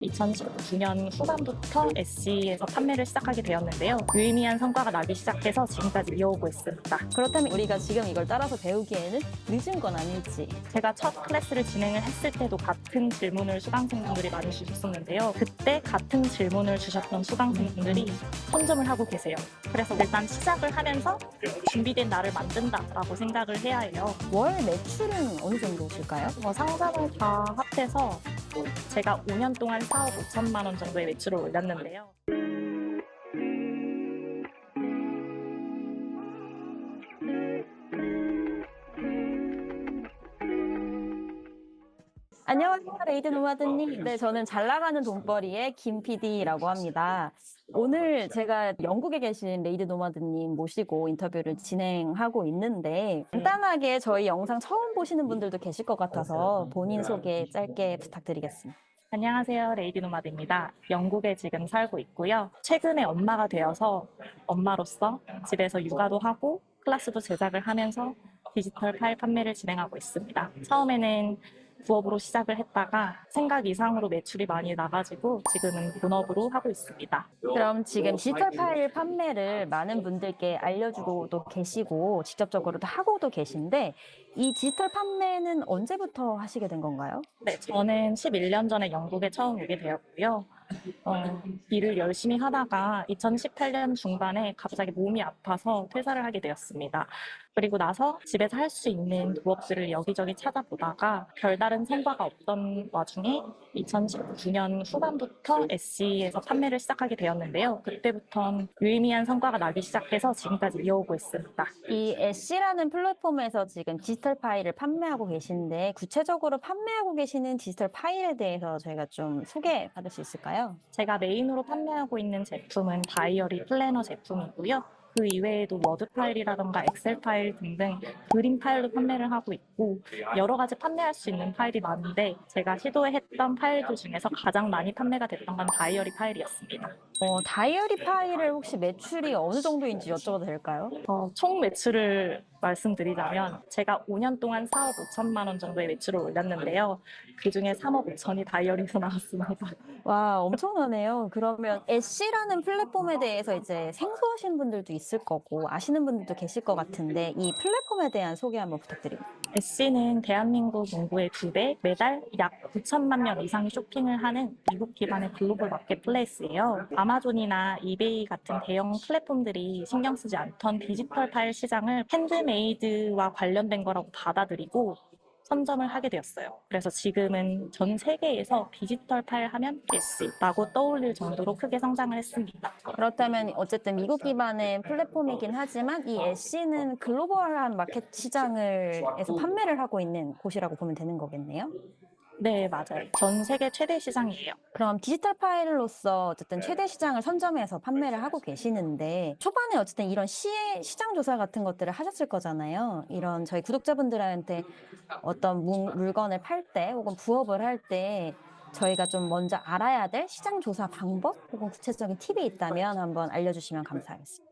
2019년 후반부터 SE에서 판매를 시작하게 되었는데요. 유의미한 성과가 나기 시작해서 지금까지 이어오고 있습니다. 그렇다면 우리가 지금 이걸 따라서 배우기에는 늦은 건 아닐지. 제가 첫 클래스를 진행을 했을 때도 같은 질문을 수강생분들이 많이 주셨었는데요. 그때 같은 질문을 주셨던 수강생분들이 선점을 하고 계세요. 그래서 일단 시작을 하면서 준비된 나를 만든다라고 생각을 해야 해요. 월 매출은 어느 정도실까요? 상장을 다 합해서 제가 5년 동안 4억 5천만 원 정도의 매출을 올렸는데요. 안녕하세요, 레이드 노마드님. 네, 저는 잘 나가는 돈벌이의 김 PD라고 합니다. 오늘 제가 영국에 계신 레이드 노마드님 모시고 인터뷰를 진행하고 있는데 간단하게 저희 영상 처음 보시는 분들도 계실 것 같아서 본인 소개 짧게 부탁드리겠습니다. 안녕하세요. 레이디 노마드입니다. 영국에 지금 살고 있고요. 최근에 엄마가 되어서 엄마로서 집에서 육아도 하고 클래스도 제작을 하면서 디지털 파일 판매를 진행하고 있습니다. 처음에는 부업으로 시작을 했다가 생각 이상으로 매출이 많이 나가지고 지금은 본업으로 하고 있습니다. 그럼 지금 디지털 파일 판매를 많은 분들께 알려주고도 계시고 직접적으로도 하고도 계신데 이 디지털 판매는 언제부터 하시게 된 건가요? 네, 저는 11년 전에 영국에 처음 오게 되었고요. 일을 열심히 하다가 2018년 중반에 갑자기 몸이 아파서 퇴사를 하게 되었습니다. 그리고 나서 집에서 할 수 있는 부업들을 여기저기 찾아보다가 별다른 성과가 없던 와중에 2019년 후반부터 SE에서 판매를 시작하게 되었는데요. 그때부터 유의미한 성과가 나기 시작해서 지금까지 이어오고 있습니다. 이 엣시라는 플랫폼에서 지금 디지털 파일을 판매하고 계신데 구체적으로 판매하고 계시는 디지털 파일에 대해서 저희가 좀 소개받을 수 있을까요? 제가 메인으로 판매하고 있는 제품은 다이어리 플래너 제품이고요. 그 이외에도 워드 파일이라던가 엑셀 파일 등등 그림 파일도 판매를 하고 있고 여러 가지 판매할 수 있는 파일이 많은데 제가 시도했던 파일들 중에서 가장 많이 판매가 됐던 건 다이어리 파일이었습니다. 다이어리 파일을 혹시 매출이 어느 정도인지 여쭤봐도 될까요? 총 매출을 말씀드리자면 제가 5년 동안 4억 5천만 원 정도의 매출을 올렸는데요. 그중에 3억 5천이 다이어리에서 나왔습니다. 와, 엄청나네요. 그러면 엣시라는 플랫폼에 대해서 이제 생소하신 분들도 있을 거고 아시는 분들도 계실 것 같은데 이 플랫폼에 대한 소개 한번 부탁드립니다. 엣시는 대한민국 인구의 2배, 매달 약 9천만 명 이상이 쇼핑을 하는 미국 기반의 글로벌 마켓플레이스예요. 아마존이나 이베이 같은 대형 플랫폼들이 신경 쓰지 않던 디지털 파일 시장을 핸드메이드와 관련된 거라고 받아들이고 선점을 하게 되었어요. 그래서 지금은 전 세계에서 디지털 파일 하면 엣시라고 떠올릴 정도로 크게 성장을 했습니다. 그렇다면 어쨌든 미국 기반의 플랫폼이긴 하지만 이 엣시는 글로벌한 마켓 시장에서 판매를 하고 있는 곳이라고 보면 되는 거겠네요. 네, 맞아요. 전 세계 최대 시장이에요. 그럼 디지털 파일로서 어쨌든 최대 시장을 선점해서 판매를 하고 계시는데 초반에 어쨌든 이런 시장 조사 같은 것들을 하셨을 거잖아요. 이런 저희 구독자분들한테 어떤 물건을 팔 때 혹은 부업을 할 때 저희가 좀 먼저 알아야 될 시장 조사 방법 혹은 구체적인 팁이 있다면 한번 알려주시면 감사하겠습니다.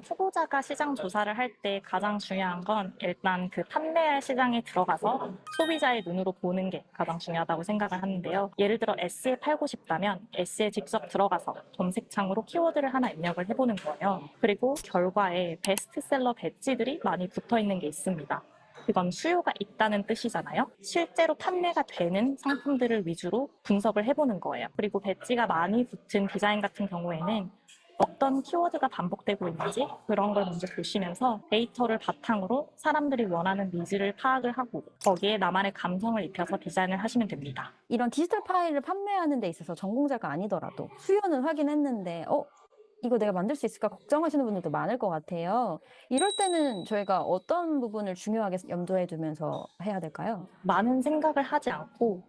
초보자가 시장 조사를 할 때 가장 중요한 건 일단 그 판매할 시장에 들어가서 소비자의 눈으로 보는 게 가장 중요하다고 생각을 하는데요. 예를 들어 S에 팔고 싶다면 S에 직접 들어가서 검색창으로 키워드를 하나 입력을 해보는 거예요. 그리고 결과에 베스트셀러 배지들이 많이 붙어 있는 게 있습니다. 그건 수요가 있다는 뜻이잖아요. 실제로 판매가 되는 상품들을 위주로 분석을 해보는 거예요. 그리고 배지가 많이 붙은 디자인 같은 경우에는 어떤 키워드가 반복되고 있는지 그런 걸 먼저 보시면서 데이터를 바탕으로 사람들이 원하는 니즈를 파악을 하고 거기에 나만의 감성을 입혀서 디자인을 하시면 됩니다. 이런 디지털 파일을 판매하는 데 있어서 전공자가 아니더라도 수요는 확인했는데 이거 내가 만들 수 있을까 걱정하시는 분들도 많을 것 같아요. 이럴 때는 저희가 어떤 부분을 중요하게 염두에 두면서 해야 될까요? 많은 생각을 하지 않고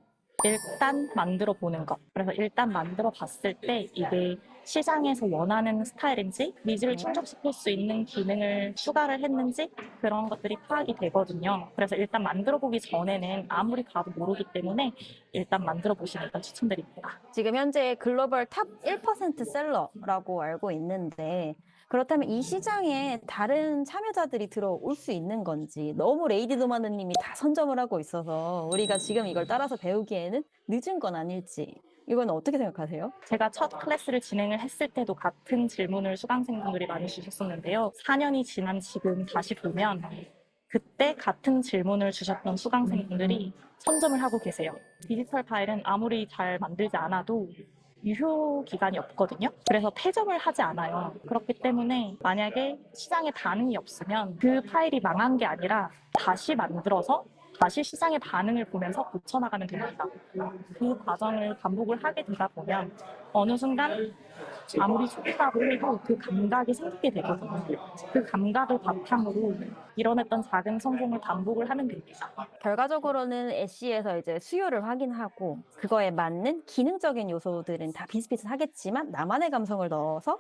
일단 만들어 보는 것. 그래서 일단 만들어 봤을 때 이게 시장에서 원하는 스타일인지 니즈를 충족시킬 수 있는 기능을 추가를 했는지 그런 것들이 파악이 되거든요. 그래서 일단 만들어 보기 전에는 아무리 봐도 모르기 때문에 일단 만들어 보시는 걸 추천드립니다. 지금 현재 글로벌 탑 1% 셀러라고 알고 있는데 그렇다면 이 시장에 다른 참여자들이 들어올 수 있는 건지 너무 레이디 노마드님이 다 선점을 하고 있어서 우리가 지금 이걸 따라서 배우기에는 늦은 건 아닐지 이건 어떻게 생각하세요? 제가 첫 클래스를 진행을 했을 때도 같은 질문을 수강생분들이 많이 주셨었는데요. 4년이 지난 지금 다시 보면 그때 같은 질문을 주셨던 수강생분들이 선점을 하고 계세요. 디지털 파일은 아무리 잘 만들지 않아도 유효 기간이 없거든요. 그래서 폐점을 하지 않아요. 그렇기 때문에 만약에 시장에 반응이 없으면 그 파일이 망한 게 아니라 다시 만들어서 다시 시장의 반응을 보면서 고쳐나가면 됩니다. 그 과정을 반복을 하게 되다 보면 어느 순간 아무리 소비라고 해도 그 감각이 생기게 되거든요. 그 감각을 바탕으로 이뤄냈던 작은 성공을 반복을 하면 됩니다. 결과적으로는 애쉬에서 이제 수요를 확인하고 그거에 맞는 기능적인 요소들은 다 비슷비슷하겠지만 나만의 감성을 넣어서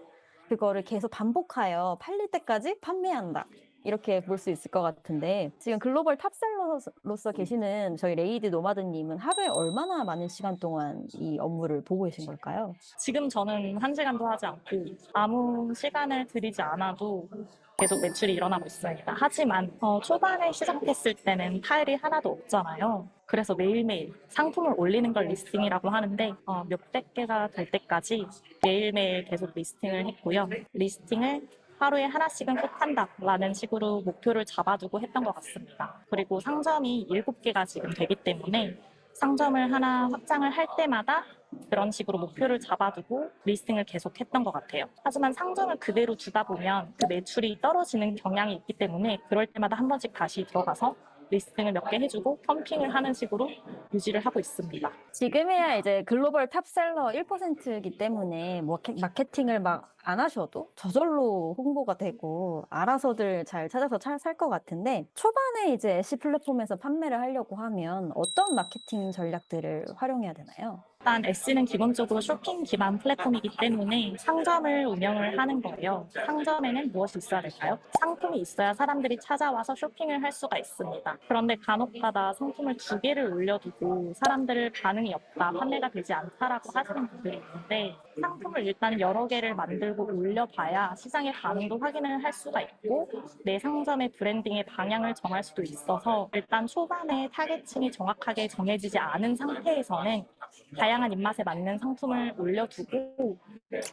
그거를 계속 반복하여 팔릴 때까지 판매한다. 이렇게 볼 수 있을 것 같은데 지금 글로벌 탑셀러로서 계시는 저희 레이디 노마드님은 하루에 얼마나 많은 시간 동안 이 업무를 보고 계신 걸까요? 지금 저는 1시간도 하지 않고 아무 시간을 들이지 않아도 계속 매출이 일어나고 있습니다. 하지만 초반에 시작했을 때는 파일이 하나도 없잖아요. 그래서 매일매일 상품을 올리는 걸 리스팅이라고 하는데 몇백 개가 될 때까지 매일매일 계속 리스팅을 했고요. 리스팅을 하루에 하나씩은 꼭 한다라는 식으로 목표를 잡아두고 했던 것 같습니다. 그리고 상점이 7개가 지금 되기 때문에 상점을 하나 확장을 할 때마다 그런 식으로 목표를 잡아두고 리스팅을 계속했던 것 같아요. 하지만 상점을 그대로 두다 보면 그 매출이 떨어지는 경향이 있기 때문에 그럴 때마다 한 번씩 다시 들어가서 리스팅을 몇 개 해주고 펌핑을 하는 식으로 유지를 하고 있습니다. 지금이야 이제 글로벌 탑셀러 1%이기 때문에 뭐 마케팅을 막 안 하셔도 저절로 홍보가 되고 알아서들 잘 찾아서 살 것 같은데 초반에 이제 애쉬 플랫폼에서 판매를 하려고 하면 어떤 마케팅 전략들을 활용해야 되나요? 일단 S는 기본적으로 쇼핑 기반 플랫폼이기 때문에 상점을 운영을 하는 거예요. 상점에는 무엇이 있어야 될까요? 상품이 있어야 사람들이 찾아와서 쇼핑을 할 수가 있습니다. 그런데 간혹가다 상품을 2개를 올려두고 사람들 반응이 없다, 판매가 되지 않다라고 하시는 분들이 있는데 상품을 일단 여러 개를 만들고 올려봐야 시장의 반응도 확인을 할 수가 있고 내 상점의 브랜딩의 방향을 정할 수도 있어서 일단 초반에 타겟층이 정확하게 정해지지 않은 상태에서는 다양한 입맛에 맞는 상품을 올려두고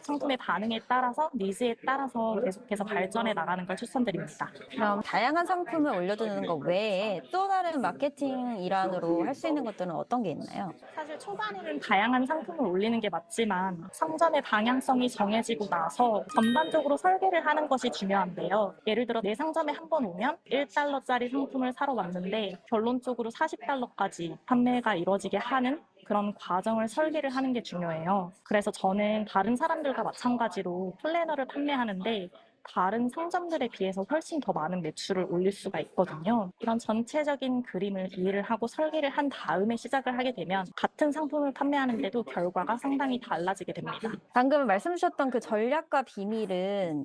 상품의 반응에 따라서 니즈에 따라서 계속해서 발전해 나가는 걸 추천드립니다. 그럼 다양한 상품을 올려두는 것 외에 또 다른 마케팅 일환으로 할 수 있는 것들은 어떤 게 있나요? 사실 초반에는 다양한 상품을 올리는 게 맞지만 상점의 방향성이 정해지고 나서 전반적으로 설계를 하는 것이 중요한데요. 예를 들어 내 상점에 한 번 오면 1달러짜리 상품을 사러 왔는데 결론적으로 40달러까지 판매가 이루어지게 하는 그런 과정을 설계를 하는 게 중요해요. 그래서 저는 다른 사람들과 마찬가지로 플래너를 판매하는데 다른 상점들에 비해서 훨씬 더 많은 매출을 올릴 수가 있거든요. 이런 전체적인 그림을 이해를 하고 설계를 한 다음에 시작을 하게 되면 같은 상품을 판매하는데도 결과가 상당히 달라지게 됩니다. 방금 말씀 주셨던 그 전략과 비밀은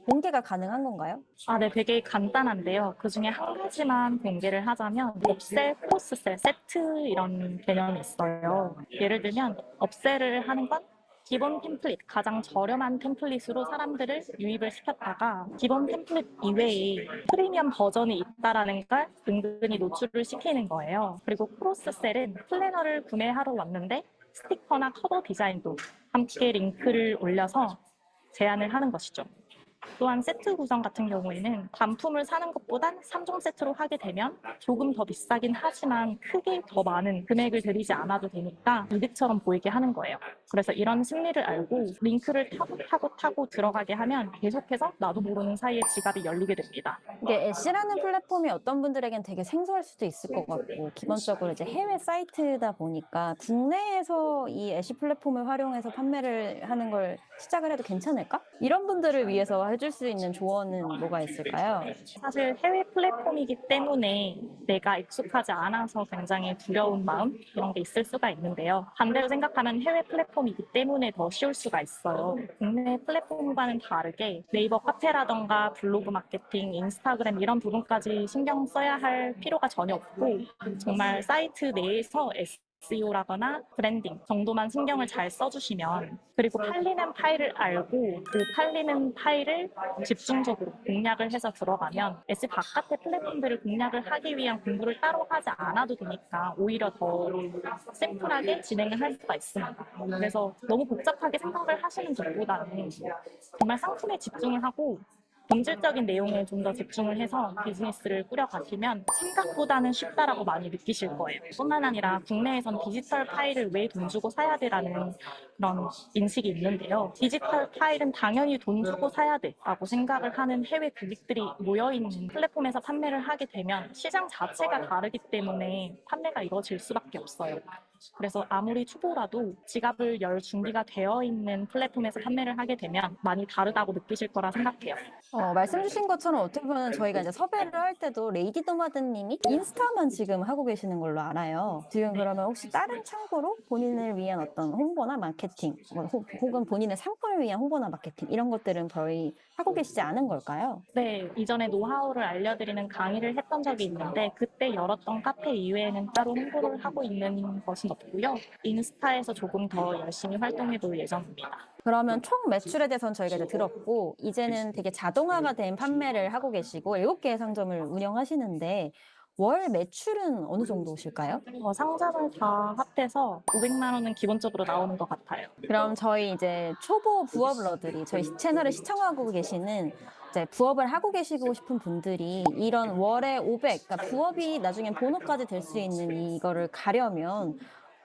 공개가 가능한 건가요? 네, 되게 간단한데요. 그 중에 한 가지만 공개를 하자면 업셀, 크로스셀, 세트 이런 개념이 있어요. 예를 들면 업셀을 하는 건 기본 템플릿, 가장 저렴한 템플릿으로 사람들을 유입을 시켰다가 기본 템플릿 이외에 프리미엄 버전이 있다라는 걸 은근히 노출을 시키는 거예요. 그리고 크로스셀은 플래너를 구매하러 왔는데 스티커나 커버 디자인도 함께 링크를 올려서 제안을 하는 것이죠. 또한 세트 구성 같은 경우에는 단품을 사는 것보단 3종 세트로 하게 되면 조금 더 비싸긴 하지만 크게 더 많은 금액을 들이지 않아도 되니까 이득처럼 보이게 하는 거예요. 그래서 이런 심리를 알고 링크를 타고 들어가게 하면 계속해서 나도 모르는 사이에 지갑이 열리게 됩니다. 이게 애쉬라는 플랫폼이 어떤 분들에겐 되게 생소할 수도 있을 것 같고 기본적으로 이제 해외 사이트다 보니까 국내에서 이 애쉬 플랫폼을 활용해서 판매를 하는 걸 시작을 해도 괜찮을까? 이런 분들을 위해서 해줄 수 있는 조언은 뭐가 있을까요? 사실 해외 플랫폼이기 때문에 내가 익숙하지 않아서 굉장히 두려운 마음 이런 게 있을 수가 있는데요. 반대로 생각하면 해외 플랫폼이기 때문에 더 쉬울 수가 있어요. 국내 플랫폼과는 다르게 네이버 카페라던가 블로그 마케팅, 인스타그램 이런 부분까지 신경 써야 할 필요가 전혀 없고 정말 사이트 내에서 SEO라거나 브랜딩 정도만 신경을 잘 써주시면, 그리고 팔리는 파일을 알고 그 팔리는 파일을 집중적으로 공략을 해서 들어가면 S 바깥의 플랫폼들을 공략을 하기 위한 공부를 따로 하지 않아도 되니까 오히려 더 심플하게 진행을 할 수가 있습니다. 그래서 너무 복잡하게 생각을 하시는 것보다는 정말 상품에 집중을 하고 본질적인 내용에 좀 더 집중을 해서 비즈니스를 꾸려가시면 생각보다는 쉽다라고 많이 느끼실 거예요. 뿐만 아니라 국내에선 디지털 파일을 왜 돈 주고 사야 돼라는 그런 인식이 있는데요. 디지털 파일은 당연히 돈 주고 사야 돼라고 생각을 하는 해외 고객들이 모여있는 플랫폼에서 판매를 하게 되면 시장 자체가 다르기 때문에 판매가 이루어질 수밖에 없어요. 그래서 아무리 초보라도 지갑을 열 준비가 되어 있는 플랫폼에서 판매를 하게 되면 많이 다르다고 느끼실 거라 생각해요. 말씀 주신 것처럼 어떻게 보면 저희가 이제 섭외를 할 때도 레이디 노마드님이 인스타만 지금 하고 계시는 걸로 알아요. 지금 그러면 혹시 다른 창구로 본인을 위한 어떤 홍보나 마케팅, 혹은 본인의 상품을 위한 홍보나 마케팅 이런 것들은 거의 하고 계시지 않은 걸까요? 네, 이전에 노하우를 알려드리는 강의를 했던 적이 있는데 그때 열었던 카페 이외에는 따로 홍보를 하고 있는 것은 없고요. 인스타에서 조금 더 열심히 활동해 볼 예정입니다. 그러면 총 매출에 대해서는 저희가 이제 들었고, 이제는 되게 자동화가 된 판매를 하고 계시고, 7개의 상점을 운영하시는데, 월 매출은 어느 정도실까요? 상장을 다 합해서 500만 원은 기본적으로 나오는 것 같아요. 그럼 저희 이제 초보 부업러들이 저희 채널을 시청하고 계시는 이제 부업을 하고 계시고 싶은 분들이 이런 월에 500, 그러니까 부업이 나중엔 본업까지 될 수 있는 이거를 가려면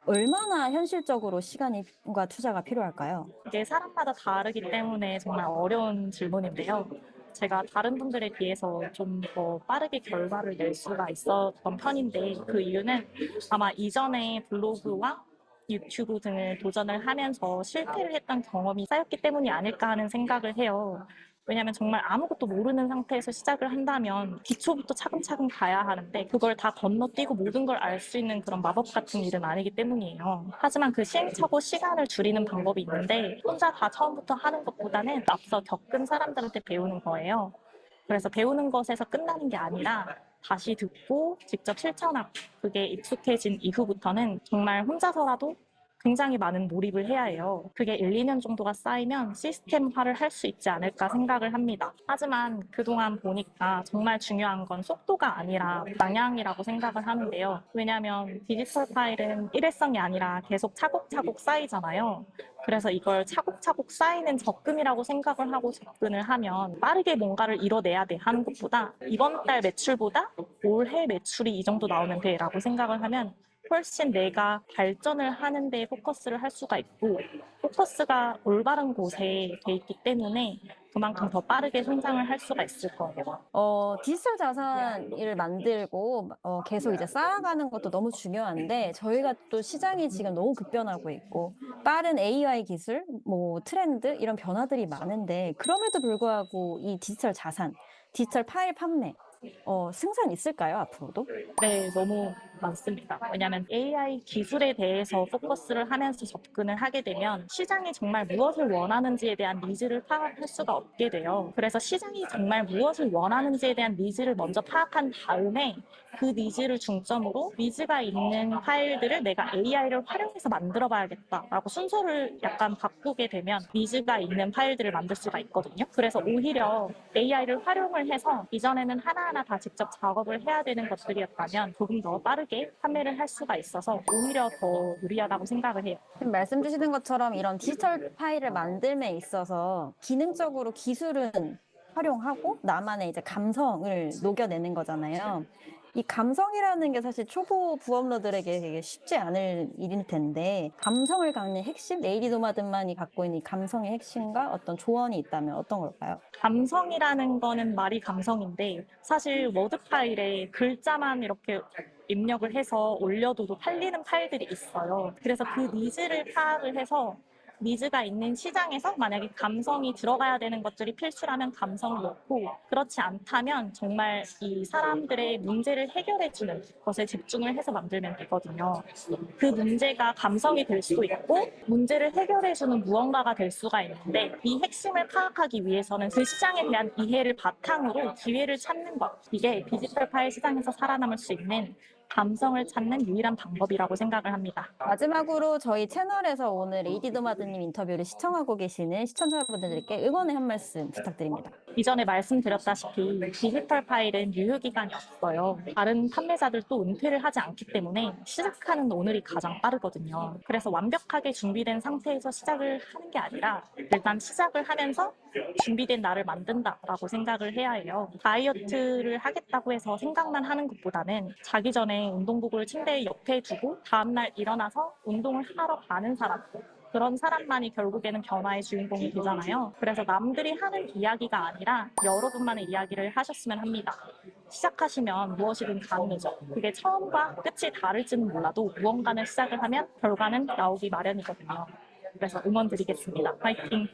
얼마나 현실적으로 시간과 투자가 필요할까요? 이게 사람마다 다르기 때문에 정말 어려운 질문인데요. 제가 다른 분들에 비해서 좀 더 빠르게 결과를 낼 수가 있었던 편인데 그 이유는 아마 이전에 블로그와 유튜브 등을 도전을 하면서 실패를 했던 경험이 쌓였기 때문이 아닐까 하는 생각을 해요. 왜냐하면 정말 아무것도 모르는 상태에서 시작을 한다면 기초부터 차근차근 가야 하는데 그걸 다 건너뛰고 모든 걸 알 수 있는 그런 마법 같은 일은 아니기 때문이에요. 하지만 그 시행착오 시간을 줄이는 방법이 있는데 혼자 다 처음부터 하는 것보다는 앞서 겪은 사람들한테 배우는 거예요. 그래서 배우는 것에서 끝나는 게 아니라 다시 듣고 직접 실천하고 그게 익숙해진 이후부터는 정말 혼자서라도 굉장히 많은 몰입을 해야 해요. 그게 1, 2년 정도가 쌓이면 시스템화를 할 수 있지 않을까 생각을 합니다. 하지만 그동안 보니까 정말 중요한 건 속도가 아니라 방향이라고 생각을 하는데요. 왜냐하면 디지털 파일은 일회성이 아니라 계속 차곡차곡 쌓이잖아요. 그래서 이걸 차곡차곡 쌓이는 적금이라고 생각을 하고 접근을 하면 빠르게 뭔가를 이뤄내야 돼 하는 것보다 이번 달 매출보다 올해 매출이 이 정도 나오면 돼 라고 생각을 하면 훨씬 내가 발전을 하는 데 포커스를 할 수가 있고 포커스가 올바른 곳에 돼 있기 때문에 그만큼 더 빠르게 성장을 할 수가 있을 거예요. 디지털 자산을 만들고 계속 이제 쌓아가는 것도 너무 중요한데 저희가 또 시장이 지금 너무 급변하고 있고 빠른 AI 기술, 뭐 트렌드 이런 변화들이 많은데 그럼에도 불구하고 이 디지털 자산, 디지털 파일 판매 승산 있을까요, 앞으로도? 네, 너무 많습니다. 왜냐하면 AI 기술에 대해서 포커스를 하면서 접근을 하게 되면 시장이 정말 무엇을 원하는지에 대한 니즈를 파악할 수가 없게 돼요. 그래서 시장이 정말 무엇을 원하는지에 대한 니즈를 먼저 파악한 다음에 그 니즈를 중점으로 니즈가 있는 파일들을 내가 AI를 활용해서 만들어 봐야겠다라고 순서를 약간 바꾸게 되면 니즈가 있는 파일들을 만들 수가 있거든요. 그래서 오히려 AI를 활용을 해서 이전에는 하나하나 다 직접 작업을 해야 되는 것들이었다면 조금 더 빠르게 판매를 할 수가 있어서 오히려 더 유리하다고 생각을 해요. 지금 말씀 주시는 것처럼 이런 디지털 파일을 만듦에 있어서 기능적으로 기술은 활용하고 나만의 이제 감성을 녹여내는 거잖아요. 이 감성이라는 게 사실 초보 부업러들에게 되게 쉽지 않을 일일 텐데 감성을 갖는 핵심, 레이디 노마드만이 갖고 있는 이 감성의 핵심과 어떤 조언이 있다면 어떤 걸까요? 감성이라는 거는 말이 감성인데 사실 워드 파일에 글자만 이렇게 입력을 해서 올려둬도 팔리는 파일들이 있어요. 그래서 그 니즈를 파악을 해서 니즈가 있는 시장에서 만약에 감성이 들어가야 되는 것들이 필수라면 감성을 넣고 그렇지 않다면 정말 이 사람들의 문제를 해결해주는 것에 집중을 해서 만들면 되거든요. 그 문제가 감성이 될 수도 있고 문제를 해결해주는 무언가가 될 수가 있는데 이 핵심을 파악하기 위해서는 그 시장에 대한 이해를 바탕으로 기회를 찾는 것. 이게 디지털 파일 시장에서 살아남을 수 있는 감성을 찾는 유일한 방법이라고 생각을 합니다. 마지막으로 저희 채널에서 오늘 레이디 도마드님 인터뷰를 시청하고 계시는 시청자분들께 응원의 한 말씀 부탁드립니다. 이전에 말씀드렸다시피 디지털 파일은 유효기간이 없어요. 다른 판매자들도 은퇴를 하지 않기 때문에 시작하는 오늘이 가장 빠르거든요. 그래서 완벽하게 준비된 상태에서 시작을 하는 게 아니라 일단 시작을 하면서 준비된 나를 만든다라고 생각을 해야 해요. 다이어트를 하겠다고 해서 생각만 하는 것보다는 자기 전에 운동복을 침대 옆에 두고 다음날 일어나서 운동을 하러 가는 사람, 그런 사람만이 결국에는 변화의 주인공이 되잖아요. 그래서 남들이 하는 이야기가 아니라 여러분만의 이야기를 하셨으면 합니다. 시작하시면 무엇이든 가능해져. 그게 처음과 끝이 다를지는 몰라도 무언가는 시작을 하면 결과는 나오기 마련이거든요. 그래서 응원 드리겠습니다. 화이팅!